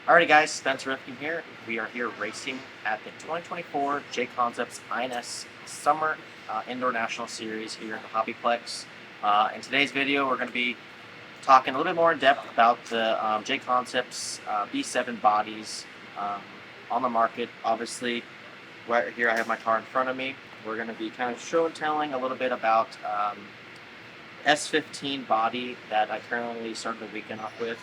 Alrighty guys, Spencer Rivkin here. We are here racing at the 2024 JConcepts INS Summer Indoor National Series here in the Hobbyplex. In today's video, we're going to be talking a little bit more in depth about the JConcepts B7 bodies on the market. Obviously, right here I have my car in front of me. We're going to be kind of show and telling a little bit about S15 body that I currently started the weekend off with.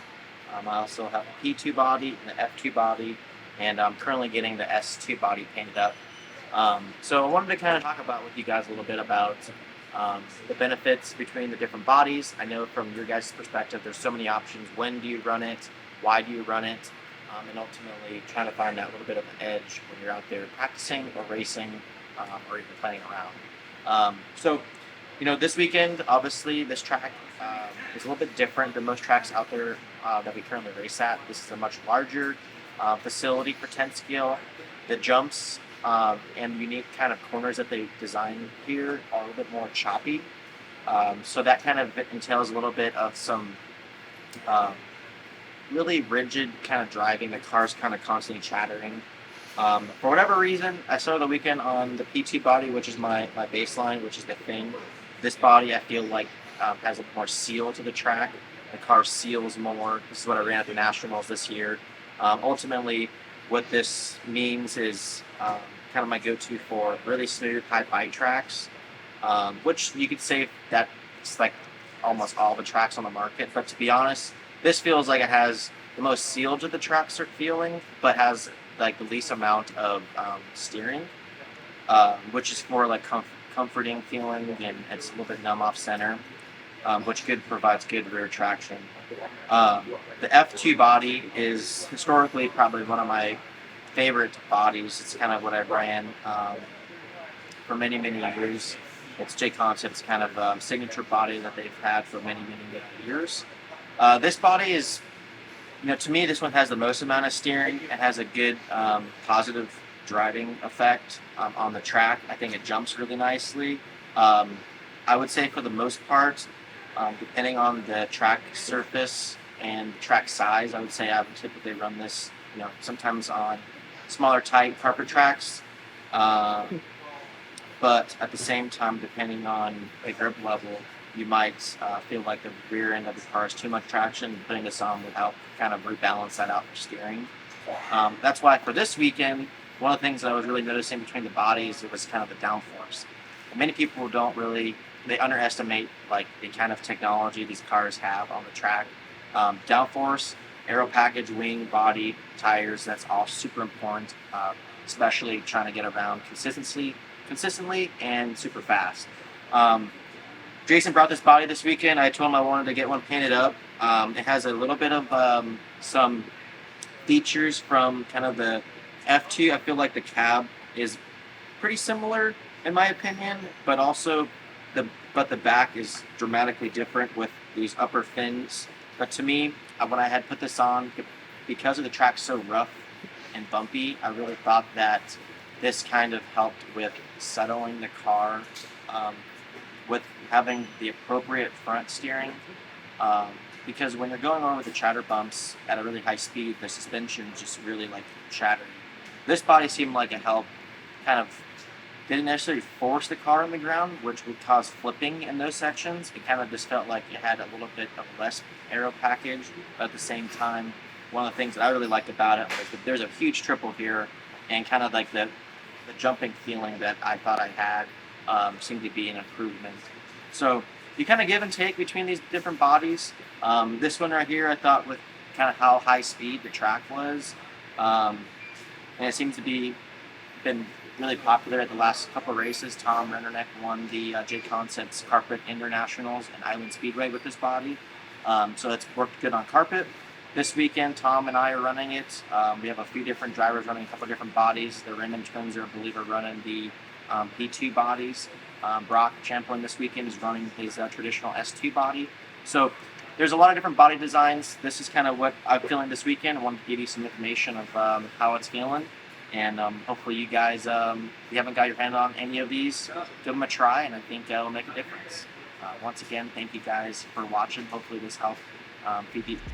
I also have a P2 body and the F2 body, and I'm currently getting the S2 body painted up. So I wanted to kind of talk about with you guys a little bit about the benefits between the different bodies. I know from your guys' perspective, there's so many options. When do you run it? Why do you run it? And ultimately trying to find that little bit of an edge when you're out there practicing or racing or even playing around. This weekend, obviously, this track is a little bit different than most tracks out there that we currently race at. This is a much larger facility for 10 scale. The jumps and unique kind of corners that they designed here are a little bit more choppy. So that kind of entails a little bit of some really rigid kind of driving. The car's kind of constantly chattering. For whatever reason, I started the weekend on the P2 body, which is my baseline, which is the thing. This body, I feel like, has a more seal to the track. The car seals more. This is what I ran at the Nationals this year. Ultimately, what this means is kind of my go-to for really smooth, high bite tracks, which you could say that's like almost all the tracks on the market. But to be honest, this feels like it has the most seal to the track feeling, but has like the least amount of steering, which is more like comforting feeling, and it's a little bit numb off center, which provides good rear traction. The F2 body is historically probably one of my favorite bodies. It's kind of what I ran for many, many years. It's JConcepts' kind of signature body that they've had for many, many years. This body is, to me, this one has the most amount of steering. It has a good positive driving effect on the track. I think it jumps really nicely. I would say for the most part, depending on the track surface and track size, I would say I would typically run this, sometimes on smaller, tight carpet tracks. But at the same time, depending on the grip level, you might feel like the rear end of the car is too much traction, and putting this on would help kind of rebalance that out for steering. That's why for this weekend, one of the things that I was really noticing between the bodies, it was kind of the downforce. Many people they underestimate like the kind of technology these cars have on the track. Downforce, aero package, wing, body, tires, that's all super important, especially trying to get around consistently and super fast. Jason brought this body this weekend. I told him I wanted to get one painted up. It has a little bit of some features from kind of the F2. I feel like the cab is pretty similar in my opinion, but also the back is dramatically different with these upper fins. But to me, when I had put this on, because of the track so rough and bumpy, I really thought that this kind of helped with settling the car, with having the appropriate front steering. Because when you're going over the chatter bumps at a really high speed, the suspension just really like chattering. This body seemed like it helped kind of didn't necessarily force the car on the ground, which would cause flipping in those sections. It kind of just felt like it had a little bit of less aero package, but at the same time, one of the things that I really liked about it was that there's a huge triple here, and kind of like the jumping feeling that I thought I had seemed to be an improvement. So you kind of give and take between these different bodies. This one right here, I thought with kind of how high speed the track was, and it seems to be been really popular at the last couple of races. Tom Rennerneck won the JConcepts Carpet Internationals and Island Speedway with this body. So it's worked good on carpet. This weekend, Tom and I are running it. We have a few different drivers running a couple of different bodies. The Raymond twins I believe, are running the P2 bodies. Brock Champlin this weekend is running his traditional S2 body. So there's a lot of different body designs. This is kind of what I'm feeling this weekend. I wanted to give you some information of how it's feeling. And hopefully you guys, if you haven't got your hand on any of these, give them a try, and I think it'll make a difference. Once again, thank you guys for watching. Hopefully this helped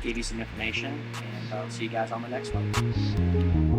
gave you some information, and I'll see you guys on the next one.